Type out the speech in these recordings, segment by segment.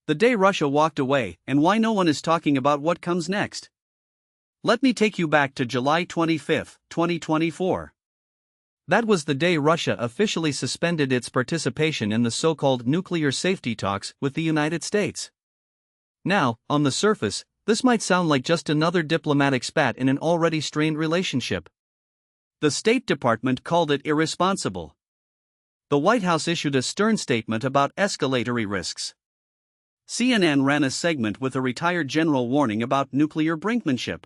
the day Russia walked away, and why no one is talking about what comes next. Let me take you back to July 25, 2024. That was the day Russia officially suspended its participation in the so-called nuclear safety talks with the United States. Now, on the surface, this might sound like just another diplomatic spat in an already strained relationship. The State Department called it irresponsible. The White House issued a stern statement about escalatory risks. CNN ran a segment with a retired general warning about nuclear brinkmanship.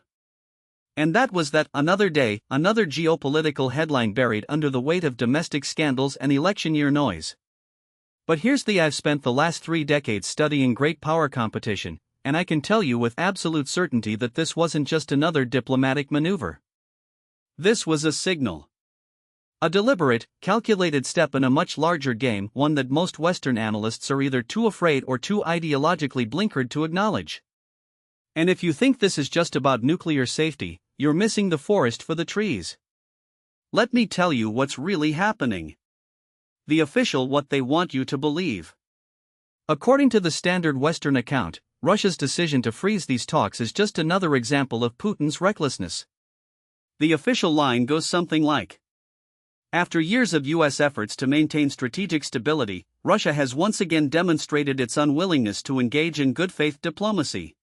And that was that. Another day, another geopolitical headline buried under the weight of domestic scandals and election year noise. But here's the: I've spent the last 3 decades studying great power competition, and I can tell you with absolute certainty that this wasn't just another diplomatic maneuver. This was a signal. A deliberate, calculated step in a much larger game, one that most Western analysts are either too afraid or too ideologically blinkered to acknowledge. And if you think this is just about nuclear safety, you're missing the forest for the trees. Let me tell you what's really happening. The official what they want you to believe. According to the standard Western account, Russia's decision to freeze these talks is just another example of Putin's recklessness. The official line goes something like: after years of U.S. efforts to maintain strategic stability, Russia has once again demonstrated its unwillingness to engage in good faith diplomacy.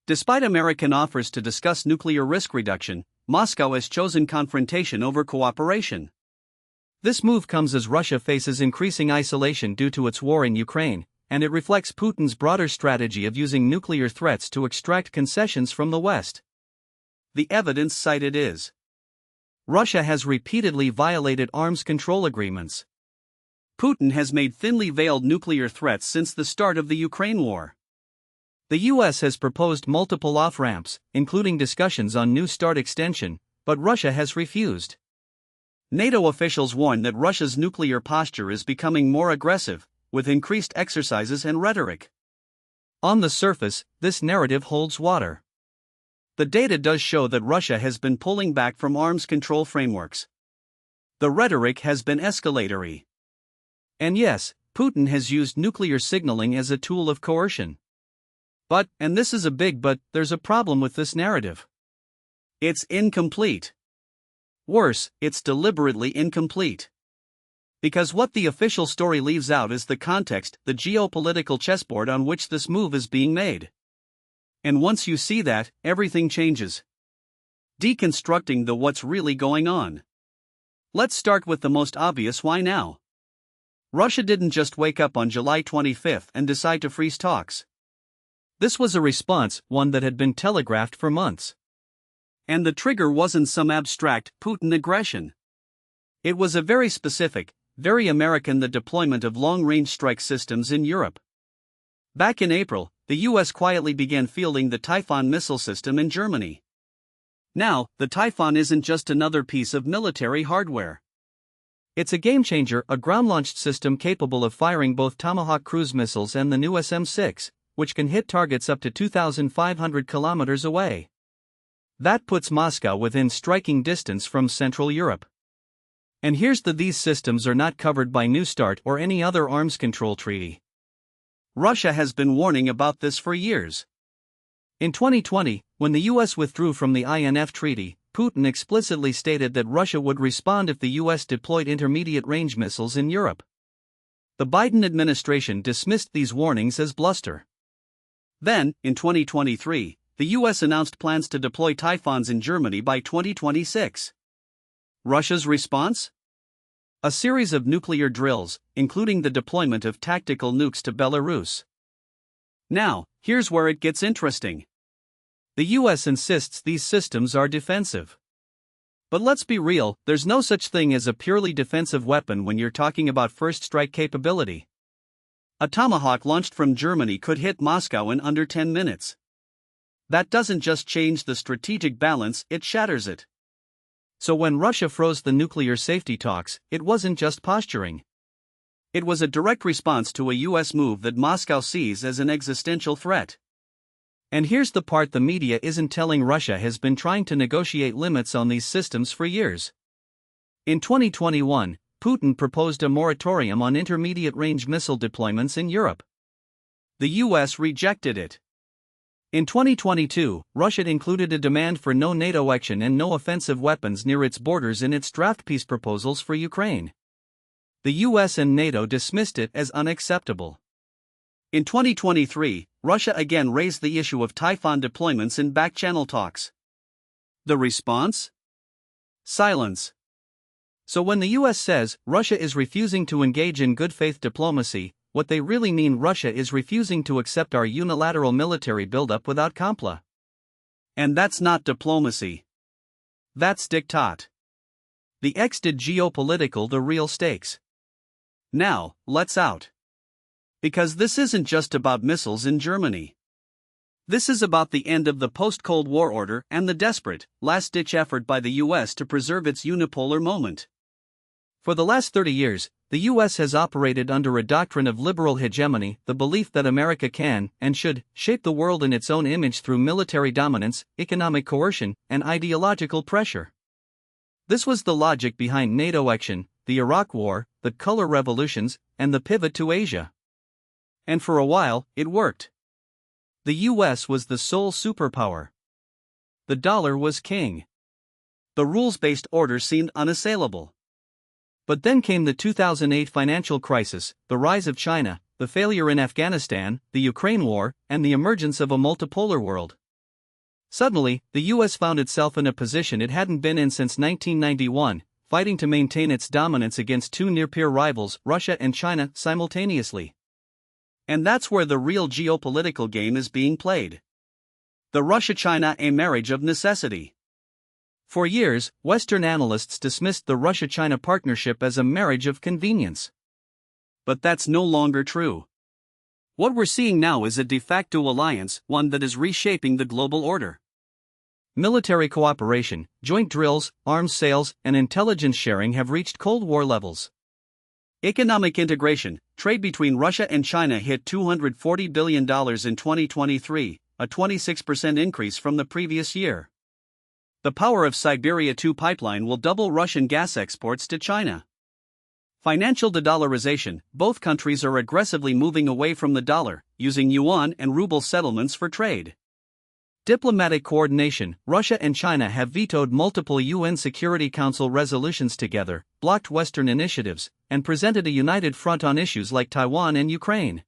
Despite American offers to discuss nuclear risk reduction, Moscow has chosen confrontation over cooperation. This move comes as Russia faces increasing isolation due to its war in Ukraine, and it reflects Putin's broader strategy of using nuclear threats to extract concessions from the West. The evidence cited is: Russia has repeatedly violated arms control agreements. Putin has made thinly veiled nuclear threats since the start of the Ukraine war. The U.S. has proposed multiple off-ramps, including discussions on New START extension, but Russia has refused. NATO officials warn that Russia's nuclear posture is becoming more aggressive, with increased exercises and rhetoric. On the surface, this narrative holds water. The data does show that Russia has been pulling back from arms control frameworks. The rhetoric has been escalatory. And yes, Putin has used nuclear signaling as a tool of coercion. But, and this is a big but, there's a problem with this narrative. It's incomplete. Worse, it's deliberately incomplete. Because what the official story leaves out is the context, the geopolitical chessboard on which this move is being made. And once you see that, everything changes. Deconstructing the what's really going on. Let's start with the most obvious: why now? Russia didn't just wake up on July 25 and decide to freeze talks. This was a response, one that had been telegraphed for months. And the trigger wasn't some abstract Putin aggression. It was a very specific, very American: the deployment of long-range strike systems in Europe. Back in April, the U.S. quietly began fielding the Typhoon missile system in Germany. Now, the Typhoon isn't just another piece of military hardware. It's a game-changer, a ground-launched system capable of firing both Tomahawk cruise missiles and the new SM-6, which can hit targets up to 2,500 kilometers away. That puts Moscow within striking distance from Central Europe. And here's these systems are not covered by New START or any other arms control treaty. Russia has been warning about this for years. In 2020, when the U.S. withdrew from the INF treaty, Putin explicitly stated that Russia would respond if the U.S. deployed intermediate-range missiles in Europe. The Biden administration dismissed these warnings as bluster. Then, in 2023, the U.S. announced plans to deploy Typhoons in Germany by 2026. Russia's response? A series of nuclear drills, including the deployment of tactical nukes to Belarus. Now, here's where it gets interesting. The U.S. insists these systems are defensive. But let's be real, there's no such thing as a purely defensive weapon when you're talking about first strike capability. A Tomahawk launched from Germany could hit Moscow in under 10 minutes. That doesn't just change the strategic balance, it shatters it. So when Russia froze the nuclear safety talks, it wasn't just posturing. It was a direct response to a U.S. move that Moscow sees as an existential threat. And here's the part the media isn't telling: Russia has been trying to negotiate limits on these systems for years. In 2021, Putin proposed a moratorium on intermediate-range missile deployments in Europe. The US rejected it. In 2022, Russia included a demand for no NATO action and no offensive weapons near its borders in its draft peace proposals for Ukraine. The US and NATO dismissed it as unacceptable. In 2023, Russia again raised the issue of Typhoon deployments in back-channel talks. The response? Silence. So when the US says Russia is refusing to engage in good faith diplomacy, what they really mean Russia is refusing to accept our unilateral military buildup without compla. And that's not diplomacy. That's diktat. The X did geopolitical the real stakes. Now, let's out. Because this isn't just about missiles in Germany. This is about the end of the post-Cold War order and the desperate, last-ditch effort by the US to preserve its unipolar moment. For the last 30 years, the US has operated under a doctrine of liberal hegemony, the belief that America can, and should, shape the world in its own image through military dominance, economic coercion, and ideological pressure. This was the logic behind NATO action, the Iraq War, the color revolutions, and the pivot to Asia. And for a while, it worked. The US was the sole superpower. The dollar was king. The rules-based order seemed unassailable. But then came the 2008 financial crisis, the rise of China, the failure in Afghanistan, the Ukraine war, and the emergence of a multipolar world. Suddenly, the US found itself in a position it hadn't been in since 1991, fighting to maintain its dominance against two near-peer rivals, Russia and China, simultaneously. And that's where the real geopolitical game is being played. The Russia-China a marriage of necessity. For years, Western analysts dismissed the Russia-China partnership as a marriage of convenience. But that's no longer true. What we're seeing now is a de facto alliance, one that is reshaping the global order. Military cooperation, joint drills, arms sales, and intelligence sharing have reached Cold War levels. Economic integration, trade between Russia and China hit $240 billion in 2023, a 26% increase from the previous year. The power of Siberia 2 pipeline will double Russian gas exports to China. Financial de-dollarization, both countries are aggressively moving away from the dollar, using yuan and ruble settlements for trade. Diplomatic coordination, Russia and China have vetoed multiple UN Security Council resolutions together, blocked Western initiatives, and presented a united front on issues like Taiwan and Ukraine.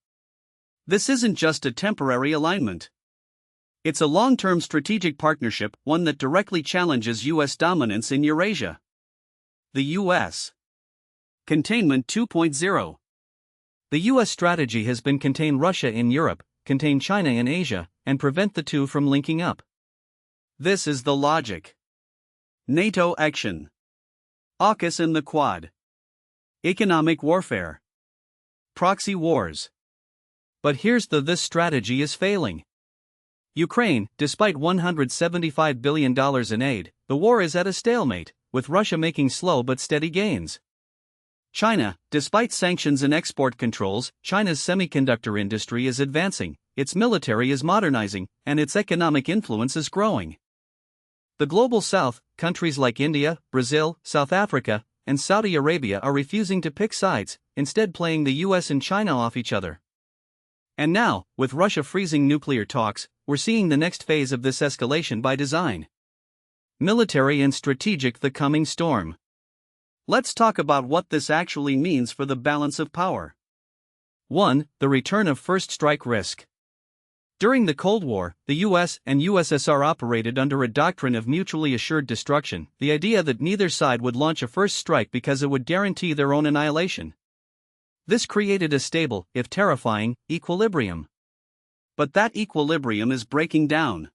This isn't just a temporary alignment. It's a long-term strategic partnership, one that directly challenges US dominance in Eurasia. The US. Containment 2.0. The US strategy has been contain Russia in Europe, contain China in Asia, and prevent the two from linking up. This is the logic. NATO action. AUKUS in the Quad. Economic warfare. Proxy wars. But here's this strategy is failing. Ukraine, despite $175 billion in aid, the war is at a stalemate, with Russia making slow but steady gains. China, despite sanctions and export controls, China's semiconductor industry is advancing, its military is modernizing, and its economic influence is growing. The global south, countries like India, Brazil, South Africa, and Saudi Arabia are refusing to pick sides, instead playing the US and China off each other. And now, with Russia freezing nuclear talks, we're seeing the next phase of this escalation by design. Military and strategic, the coming storm. Let's talk about what this actually means for the balance of power. 1. The return of first strike risk. During the Cold War, the US and USSR operated under a doctrine of mutually assured destruction, the idea that neither side would launch a first strike because it would guarantee their own annihilation. This created a stable, if terrifying, equilibrium. But that equilibrium is breaking down.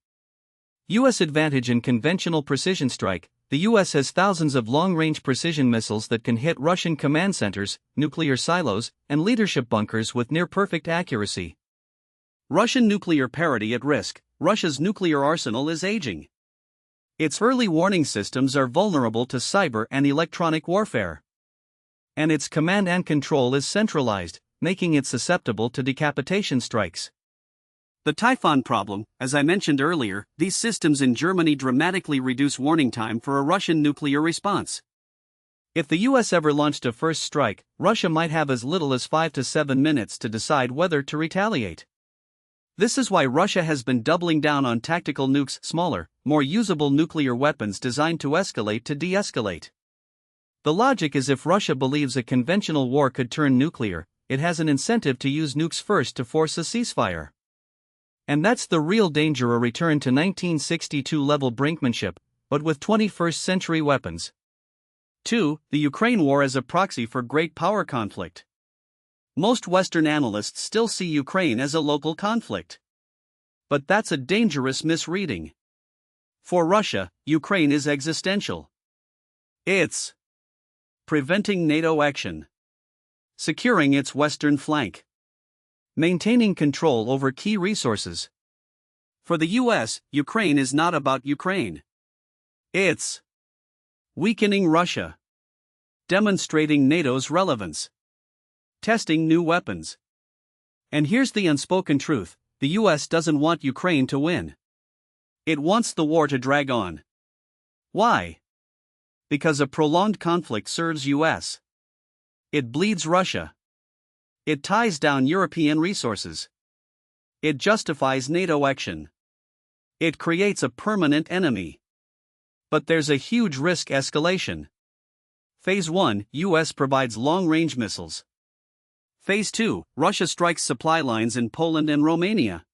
US advantage in conventional precision strike. The US has thousands of long-range precision missiles that can hit Russian command centers, nuclear silos, and leadership bunkers with near-perfect accuracy. Russian nuclear parity at risk. Russia's nuclear arsenal is aging. Its early warning systems are vulnerable to cyber and electronic warfare. And its command and control is centralized, making it susceptible to decapitation strikes. The Typhoon problem, as I mentioned earlier, these systems in Germany dramatically reduce warning time for a Russian nuclear response. If the US ever launched a first strike, Russia might have as little as 5 to 7 minutes to decide whether to retaliate. This is why Russia has been doubling down on tactical nukes, smaller, more usable nuclear weapons designed to escalate to de-escalate. The logic is if Russia believes a conventional war could turn nuclear, it has an incentive to use nukes first to force a ceasefire. And that's the real danger, a return to 1962 level brinkmanship, but with 21st century weapons. 2. The Ukraine war as a proxy for great power conflict. Most Western analysts still see Ukraine as a local conflict. But that's a dangerous misreading. For Russia, Ukraine is existential. It's preventing NATO action, securing its western flank, maintaining control over key resources. For the US, Ukraine is not about Ukraine. It's weakening Russia, demonstrating NATO's relevance, testing new weapons. And here's the unspoken truth: the US doesn't want Ukraine to win. It wants the war to drag on. Why? Because a prolonged conflict serves US. It bleeds Russia. It ties down European resources. It justifies NATO action. It creates a permanent enemy. But there's a huge risk: escalation. Phase 1, US provides long-range missiles. Phase 2, Russia strikes supply lines in Poland and Romania.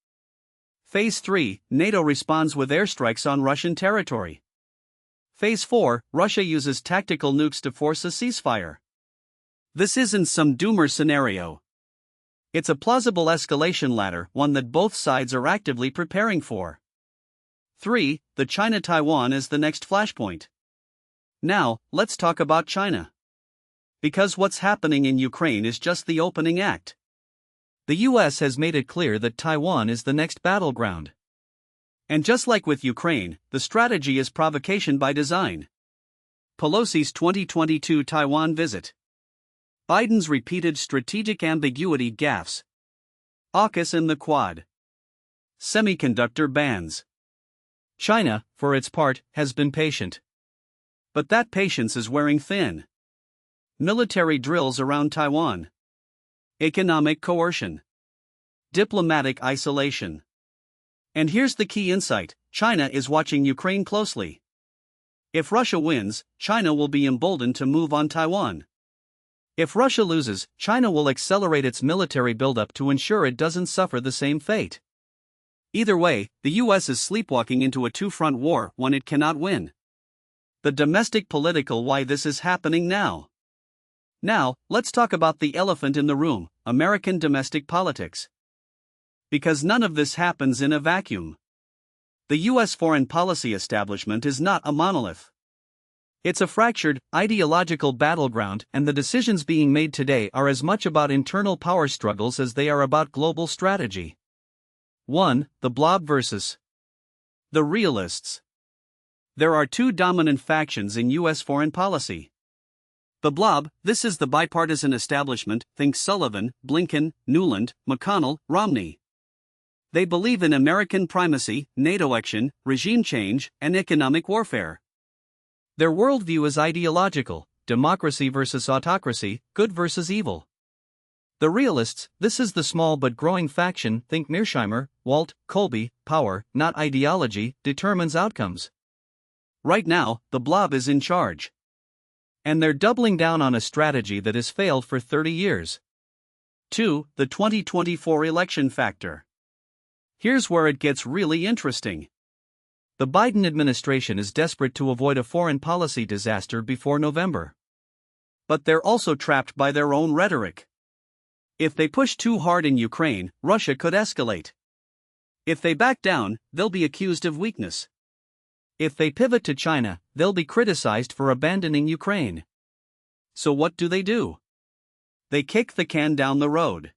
Phase 3, NATO responds with airstrikes on Russian territory. Phase 4, Russia uses tactical nukes to force a ceasefire. This isn't some doomer scenario. It's a plausible escalation ladder, one that both sides are actively preparing for. 3. The China-Taiwan is the next flashpoint. Now, let's talk about China. Because what's happening in Ukraine is just the opening act. The US has made it clear that Taiwan is the next battleground. And just like with Ukraine, the strategy is provocation by design. Pelosi's 2022 Taiwan visit. Biden's repeated strategic ambiguity gaffes. AUKUS in the Quad. Semiconductor bans. China, for its part, has been patient. But that patience is wearing thin. Military drills around Taiwan. Economic coercion. Diplomatic isolation. And here's the key insight: China is watching Ukraine closely. If Russia wins, China will be emboldened to move on Taiwan. If Russia loses, China will accelerate its military buildup to ensure it doesn't suffer the same fate. Either way, the US is sleepwalking into a two-front war, one it cannot win. The domestic political why this is happening now. Now, let's talk about the elephant in the room: American domestic politics. Because none of this happens in a vacuum. The US foreign policy establishment is not a monolith. It's a fractured, ideological battleground, and the decisions being made today are as much about internal power struggles as they are about global strategy. 1. The blob versus the realists. There are two dominant factions in US foreign policy. The blob, this is the bipartisan establishment, think Sullivan, Blinken, Nuland, McConnell, Romney. They believe in American primacy, NATO action, regime change, and economic warfare. Their worldview is ideological: democracy versus autocracy, good versus evil. The realists, this is the small but growing faction, think Mearsheimer, Walt, Colby, power, not ideology, determines outcomes. Right now, the blob is in charge. And they're doubling down on a strategy that has failed for 30 years. 2. The 2024 election factor. Here's where it gets really interesting. The Biden administration is desperate to avoid a foreign policy disaster before November. But they're also trapped by their own rhetoric. If they push too hard in Ukraine, Russia could escalate. If they back down, they'll be accused of weakness. If they pivot to China, they'll be criticized for abandoning Ukraine. So what do? They kick the can down the road.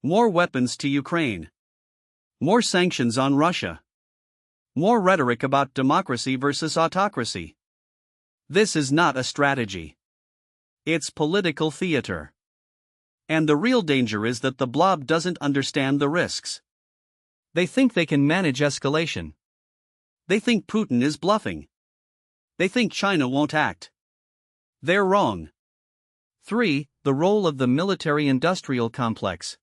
More weapons to Ukraine. More sanctions on Russia. More rhetoric about democracy versus autocracy. This is not a strategy. It's political theater. And the real danger is that the blob doesn't understand the risks. They think they can manage escalation. They think Putin is bluffing. They think China won't act. They're wrong. 3. The role of the military-industrial complex.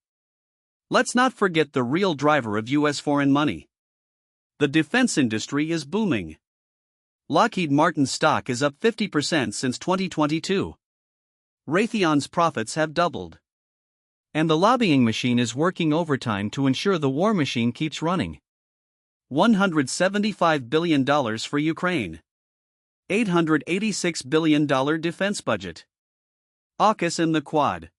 Let's not forget the real driver of U.S. foreign money. The defense industry is booming. Lockheed Martin's stock is up 50% since 2022. Raytheon's profits have doubled. And the lobbying machine is working overtime to ensure the war machine keeps running. $175 billion for Ukraine. $886 billion defense budget. AUKUS in the Quad.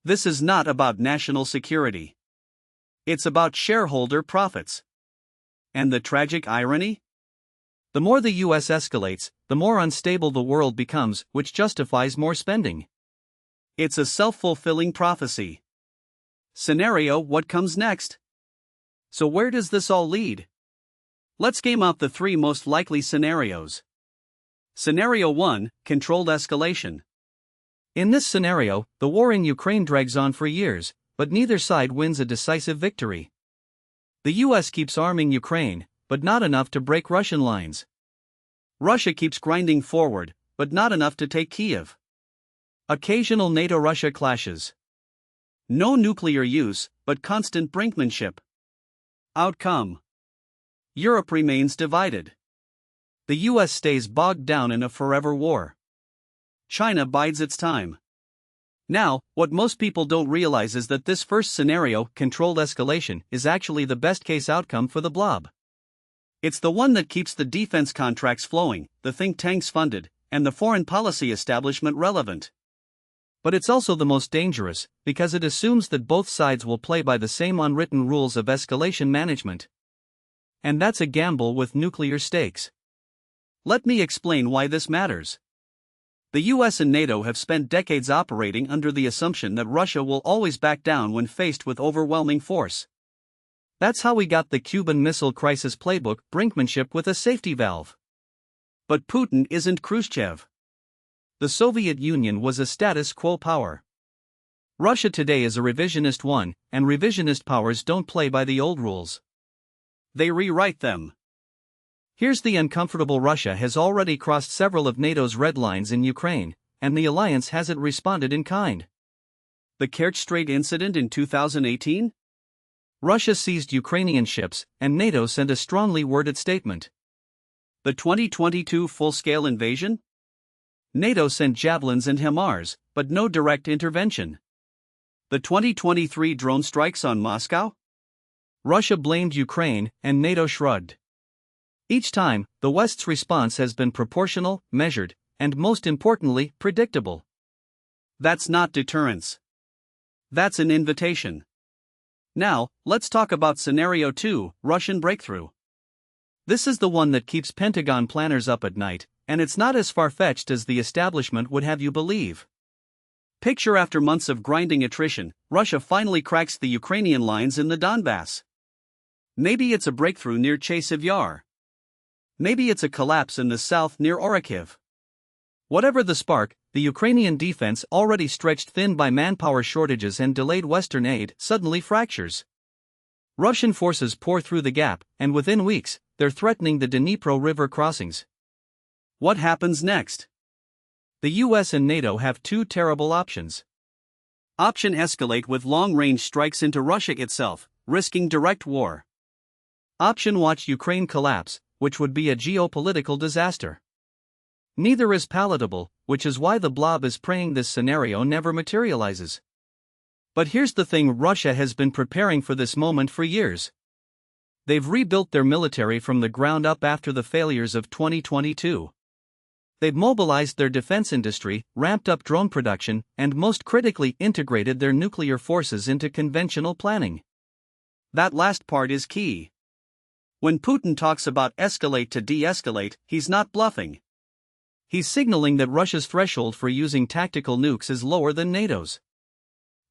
This is not about national security. It's about shareholder profits. And the tragic irony? The more the US escalates, the more unstable the world becomes, which justifies more spending. It's a self-fulfilling prophecy. Scenario: what comes next? So where does this all lead? Let's game out the three most likely scenarios. Scenario 1: controlled escalation. In this scenario, the war in Ukraine drags on for years, but neither side wins a decisive victory. The US keeps arming Ukraine, but not enough to break Russian lines. Russia keeps grinding forward, but not enough to take Kyiv. Occasional NATO-Russia clashes. No nuclear use, but constant brinkmanship. Outcome: Europe remains divided. The US stays bogged down in a forever war. China bides its time. Now, what most people don't realize is that this first scenario, controlled escalation, is actually the best-case outcome for the blob. It's the one that keeps the defense contracts flowing, the think tanks funded, and the foreign policy establishment relevant. But it's also the most dangerous, because it assumes that both sides will play by the same unwritten rules of escalation management. And that's a gamble with nuclear stakes. Let me explain why this matters. The US and NATO have spent decades operating under the assumption that Russia will always back down when faced with overwhelming force. That's how we got the Cuban Missile Crisis playbook, brinkmanship with a safety valve. But Putin isn't Khrushchev. The Soviet Union was a status quo power. Russia today is a revisionist one, and revisionist powers don't play by the old rules. They rewrite them. Here's the uncomfortable: Russia has already crossed several of NATO's red lines in Ukraine, and the alliance hasn't responded in kind. The Kerch Strait incident in 2018? Russia seized Ukrainian ships, and NATO sent a strongly worded statement. The 2022 full-scale invasion? NATO sent javelins and HIMARS, but no direct intervention. The 2023 drone strikes on Moscow? Russia blamed Ukraine, and NATO shrugged. Each time, the West's response has been proportional, measured, and most importantly, predictable. That's not deterrence. That's an invitation. Now, let's talk about Scenario 2, Russian breakthrough. This is the one that keeps Pentagon planners up at night, and it's not as far-fetched as the establishment would have you believe. Picture: after months of grinding attrition, Russia finally cracks the Ukrainian lines in the Donbass. Maybe it's a breakthrough near Chasiv Yar. Maybe it's a collapse in the south near Orikhiv. Whatever the spark, the Ukrainian defense, already stretched thin by manpower shortages and delayed Western aid, suddenly fractures. Russian forces pour through the gap, and within weeks, they're threatening the Dnipro River crossings. What happens next? The US and NATO have two terrible options. Option: escalate with long-range strikes into Russia itself, risking direct war. Option: watch Ukraine collapse, which would be a geopolitical disaster. Neither is palatable, which is why the blob is praying this scenario never materializes. But here's the thing: Russia has been preparing for this moment for years. They've rebuilt their military from the ground up after the failures of 2022. They've mobilized their defense industry, ramped up drone production, and most critically integrated their nuclear forces into conventional planning. That last part is key. When Putin talks about escalate to de-escalate, he's not bluffing. He's signaling that Russia's threshold for using tactical nukes is lower than NATO's.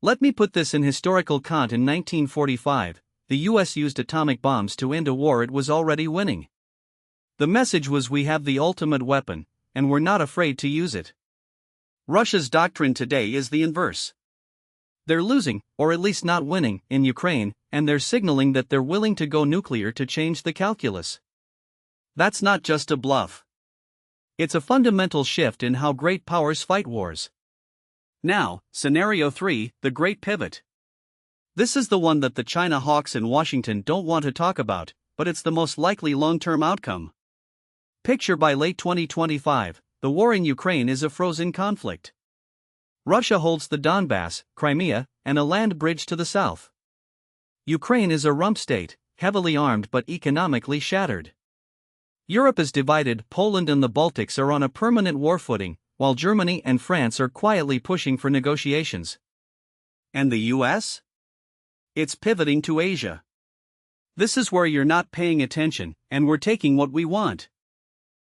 Let me put this in historical context. In 1945, the US used atomic bombs to end a war it was already winning. The message was: we have the ultimate weapon, and we're not afraid to use it. Russia's doctrine today is the inverse. They're losing, or at least not winning, in Ukraine, and they're signaling that they're willing to go nuclear to change the calculus. That's not just a bluff. It's a fundamental shift in how great powers fight wars. Now, Scenario 3, the Great Pivot. This is the one that the China hawks in Washington don't want to talk about, but it's the most likely long-term outcome. Picture by late 2025, the war in Ukraine is a frozen conflict. Russia holds the Donbass, Crimea, and a land bridge to the south. Ukraine is a rump state, heavily armed but economically shattered. Europe is divided, Poland and the Baltics are on a permanent war footing, while Germany and France are quietly pushing for negotiations. And the US? It's pivoting to Asia. This is where you're not paying attention, and we're taking what we want.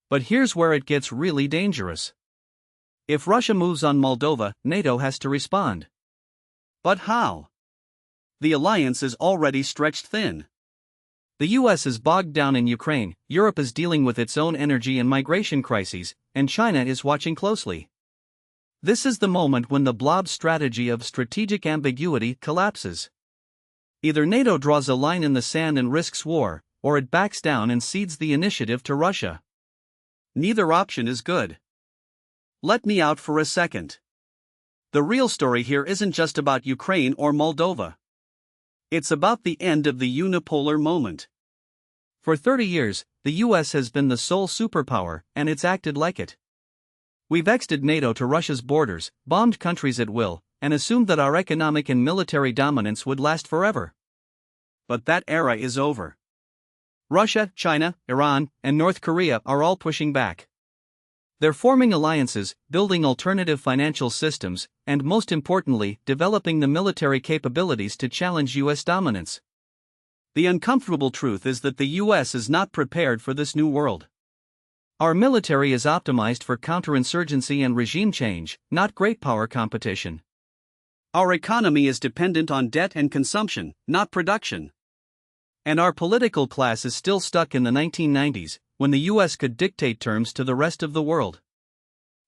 But here's where it gets really dangerous. If Russia moves on Moldova, NATO has to respond. But how? The alliance is already stretched thin. The US is bogged down in Ukraine, Europe is dealing with its own energy and migration crises, and China is watching closely. This is the moment when the blob strategy of strategic ambiguity collapses. Either NATO draws a line in the sand and risks war, or it backs down and cedes the initiative to Russia. Neither option is good. Let me out for a second. The real story here isn't just about Ukraine or Moldova. It's about the end of the unipolar moment. For 30 years, the US has been the sole superpower, and it's acted like it. We've extended NATO to Russia's borders, bombed countries at will, and assumed that our economic and military dominance would last forever. But that era is over. Russia, China, Iran, and North Korea are all pushing back. They're forming alliances, building alternative financial systems, and most importantly, developing the military capabilities to challenge US dominance. The uncomfortable truth is that the US is not prepared for this new world. Our military is optimized for counterinsurgency and regime change, not great power competition. Our economy is dependent on debt and consumption, not production. And our political class is still stuck in the 1990s, when the US could dictate terms to the rest of the world.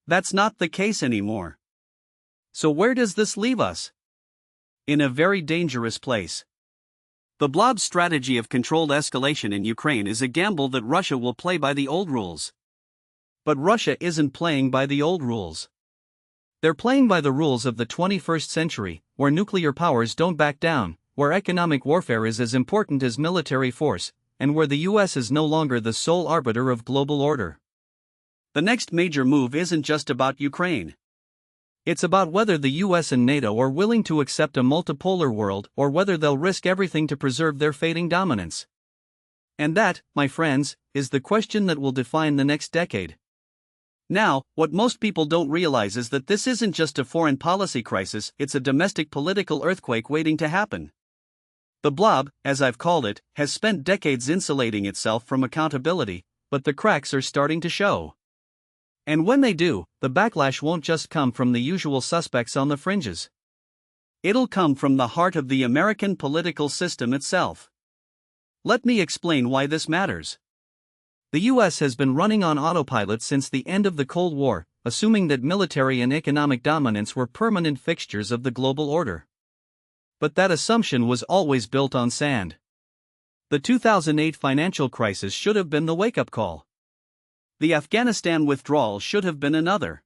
That's not the case anymore. So where does this leave us? In a very dangerous place. The blob strategy of controlled escalation in Ukraine is a gamble that Russia will play by the old rules. But Russia isn't playing by the old rules. They're playing by the rules of the 21st century, where nuclear powers don't back down, where economic warfare is as important as military force, and where the US is no longer the sole arbiter of global order. The next major move isn't just about Ukraine. It's about whether the US and NATO are willing to accept a multipolar world or whether they'll risk everything to preserve their fading dominance. And that, my friends, is the question that will define the next decade. Now, what most people don't realize is that this isn't just a foreign policy crisis, it's a domestic political earthquake waiting to happen. The blob, as I've called it, has spent decades insulating itself from accountability, but the cracks are starting to show. And when they do, the backlash won't just come from the usual suspects on the fringes. It'll come from the heart of the American political system itself. Let me explain why this matters. The US has been running on autopilot since the end of the Cold War, assuming that military and economic dominance were permanent fixtures of the global order. But that assumption was always built on sand. The 2008 financial crisis should have been the wake-up call. The Afghanistan withdrawal should have been another.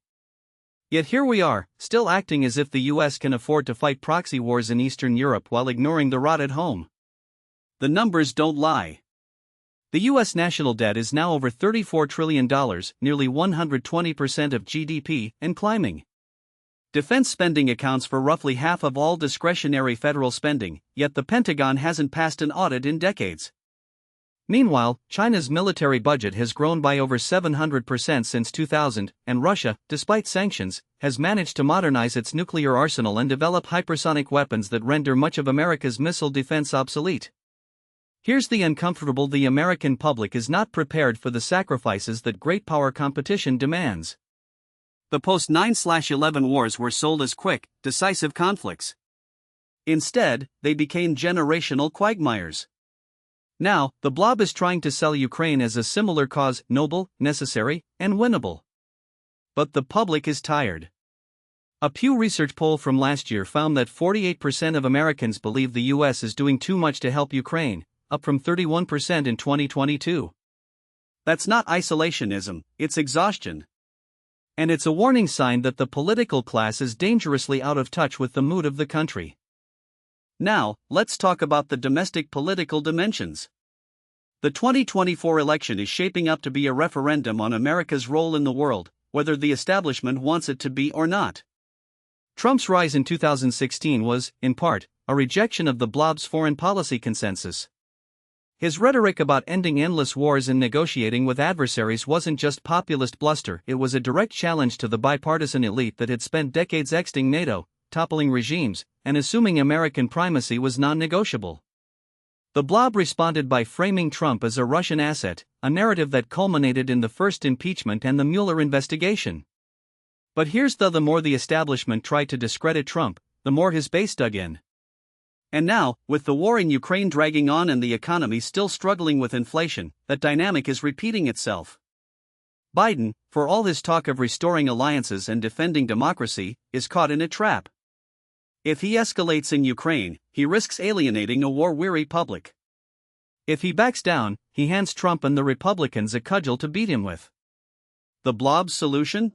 Yet here we are, still acting as if the US can afford to fight proxy wars in Eastern Europe while ignoring the rot at home. The numbers don't lie. The US national debt is now over $34 trillion, nearly 120% of GDP, and climbing. Defense spending accounts for roughly half of all discretionary federal spending, yet the Pentagon hasn't passed an audit in decades. Meanwhile, China's military budget has grown by over 700% since 2000, and Russia, despite sanctions, has managed to modernize its nuclear arsenal and develop hypersonic weapons that render much of America's missile defense obsolete. Here's the uncomfortable: the American public is not prepared for the sacrifices that great power competition demands. The post-9/11 wars were sold as quick, decisive conflicts. Instead, they became generational quagmires. Now, the blob is trying to sell Ukraine as a similar cause, noble, necessary, and winnable. But the public is tired. A Pew Research poll from last year found that 48% of Americans believe the US is doing too much to help Ukraine, up from 31% in 2022. That's not isolationism, it's exhaustion. And it's a warning sign that the political class is dangerously out of touch with the mood of the country. Now, let's talk about the domestic political dimensions. The 2024 election is shaping up to be a referendum on America's role in the world, whether the establishment wants it to be or not. Trump's rise in 2016 was, in part, a rejection of the blob's foreign policy consensus. His rhetoric about ending endless wars and negotiating with adversaries wasn't just populist bluster, it was a direct challenge to the bipartisan elite that had spent decades exting NATO, toppling regimes, and assuming American primacy was non-negotiable. The blob responded by framing Trump as a Russian asset, a narrative that culminated in the first impeachment and the Mueller investigation. But here's the more the establishment tried to discredit Trump, the more his base dug in. And now, with the war in Ukraine dragging on and the economy still struggling with inflation, that dynamic is repeating itself. Biden, for all his talk of restoring alliances and defending democracy, is caught in a trap. If he escalates in Ukraine, he risks alienating a war-weary public. If he backs down, he hands Trump and the Republicans a cudgel to beat him with. The blob's solution?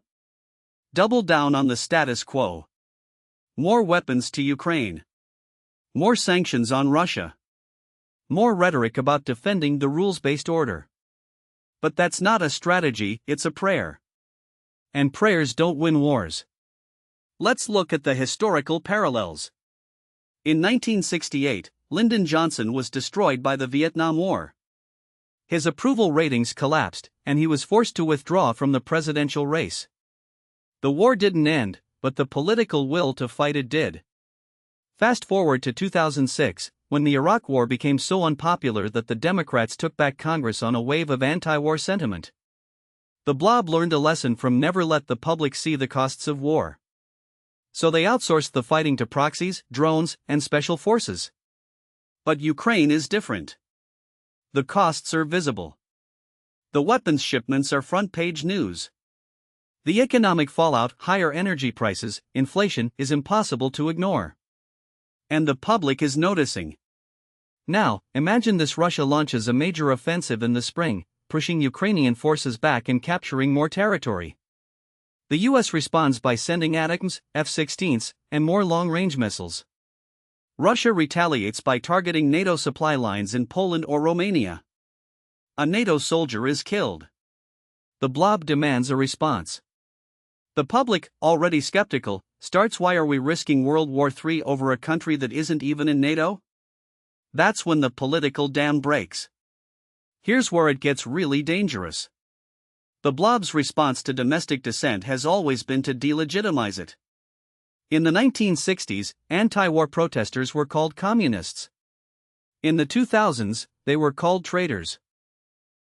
Double down on the status quo. More weapons to Ukraine. More sanctions on Russia. More rhetoric about defending the rules-based order. But that's not a strategy, it's a prayer. And prayers don't win wars. Let's look at the historical parallels. In 1968, Lyndon Johnson was destroyed by the Vietnam War. His approval ratings collapsed, and he was forced to withdraw from the presidential race. The war didn't end, but the political will to fight it did. Fast forward to 2006, when the Iraq War became so unpopular that the Democrats took back Congress on a wave of anti-war sentiment. The blob learned a lesson from never let the public see the costs of war. So they outsourced the fighting to proxies, drones, and special forces. But Ukraine is different. The costs are visible. The weapons shipments are front-page news. The economic fallout, higher energy prices, inflation, is impossible to ignore. And the public is noticing. Now, imagine this: Russia launches a major offensive in the spring, pushing Ukrainian forces back and capturing more territory. The US responds by sending ATACMS, F-16s, and more long-range missiles. Russia retaliates by targeting NATO supply lines in Poland or Romania. A NATO soldier is killed. The blob demands a response. The public, already skeptical, starts: why are we risking World War III over a country that isn't even in NATO? That's when the political dam breaks. Here's where it gets really dangerous. The blob's response to domestic dissent has always been to delegitimize it. In the 1960s, anti-war protesters were called communists. In the 2000s, they were called traitors.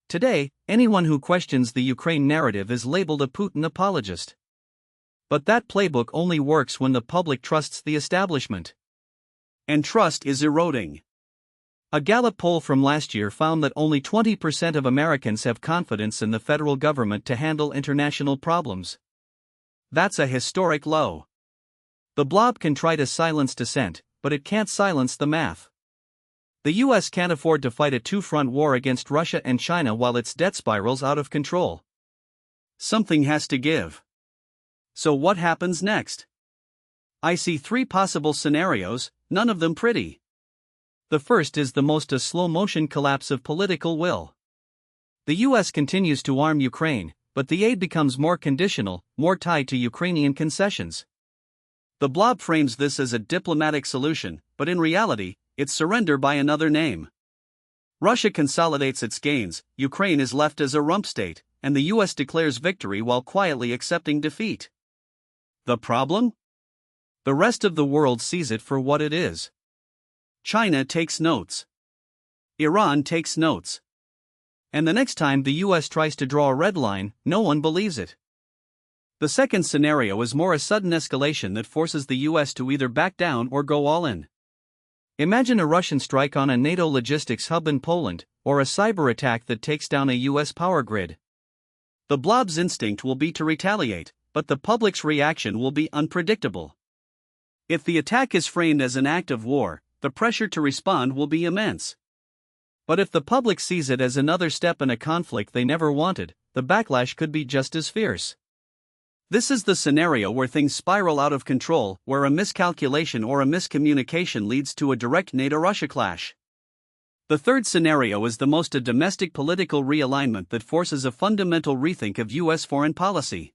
Today, anyone who questions the Ukraine narrative is labeled a Putin apologist. But that playbook only works when the public trusts the establishment. And trust is eroding. A Gallup poll from last year found that only 20% of Americans have confidence in the federal government to handle international problems. That's a historic low. The blob can try to silence dissent, but it can't silence the math. The US can't afford to fight a two-front war against Russia and China while its debt spirals out of control. Something has to give. So what happens next? I see three possible scenarios, none of them pretty. The first is the most: a slow-motion collapse of political will. The US continues to arm Ukraine, but the aid becomes more conditional, more tied to Ukrainian concessions. The blob frames this as a diplomatic solution, but in reality, it's surrender by another name. Russia consolidates its gains, Ukraine is left as a rump state, and the US declares victory while quietly accepting defeat. The problem? The rest of the world sees it for what it is. China takes notes. Iran takes notes. And the next time the US tries to draw a red line, no one believes it. The second scenario is more: a sudden escalation that forces the US to either back down or go all in. Imagine a Russian strike on a NATO logistics hub in Poland, or a cyber attack that takes down a US power grid. The blob's instinct will be to retaliate, but the public's reaction will be unpredictable. If the attack is framed as an act of war, the pressure to respond will be immense. But if the public sees it as another step in a conflict they never wanted, the backlash could be just as fierce. This is the scenario where things spiral out of control, where a miscalculation or a miscommunication leads to a direct NATO-Russia clash. The third scenario is the most: a domestic political realignment that forces a fundamental rethink of U.S. foreign policy.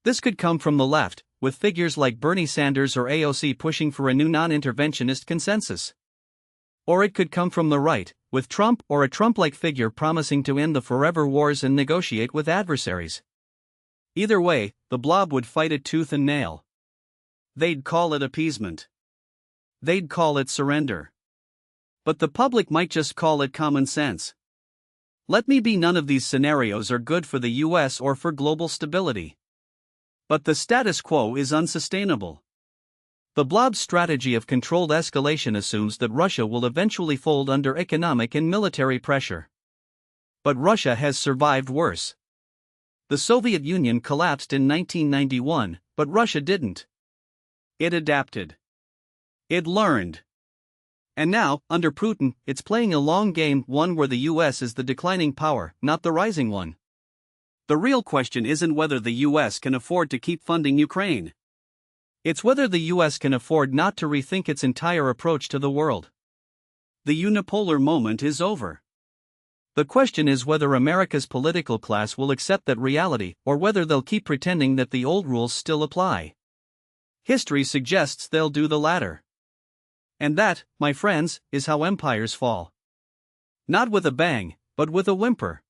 This could come from the left, with figures like Bernie Sanders or AOC pushing for a new non-interventionist consensus. Or it could come from the right, with Trump or a Trump-like figure promising to end the forever wars and negotiate with adversaries. Either way, the blob would fight it tooth and nail. They'd call it appeasement. They'd call it surrender. But the public might just call it common sense. Let me be, none of these scenarios are good for the US or for global stability. But the status quo is unsustainable. The blob's strategy of controlled escalation assumes that Russia will eventually fold under economic and military pressure. But Russia has survived worse. The Soviet Union collapsed in 1991, but Russia didn't. It adapted. It learned. And now, under Putin, it's playing a long game, one where the US is the declining power, not the rising one. The real question isn't whether the US can afford to keep funding Ukraine. It's whether the US can afford not to rethink its entire approach to the world. The unipolar moment is over. The question is whether America's political class will accept that reality, or whether they'll keep pretending that the old rules still apply. History suggests they'll do the latter. And that, my friends, is how empires fall. Not with a bang, but with a whimper.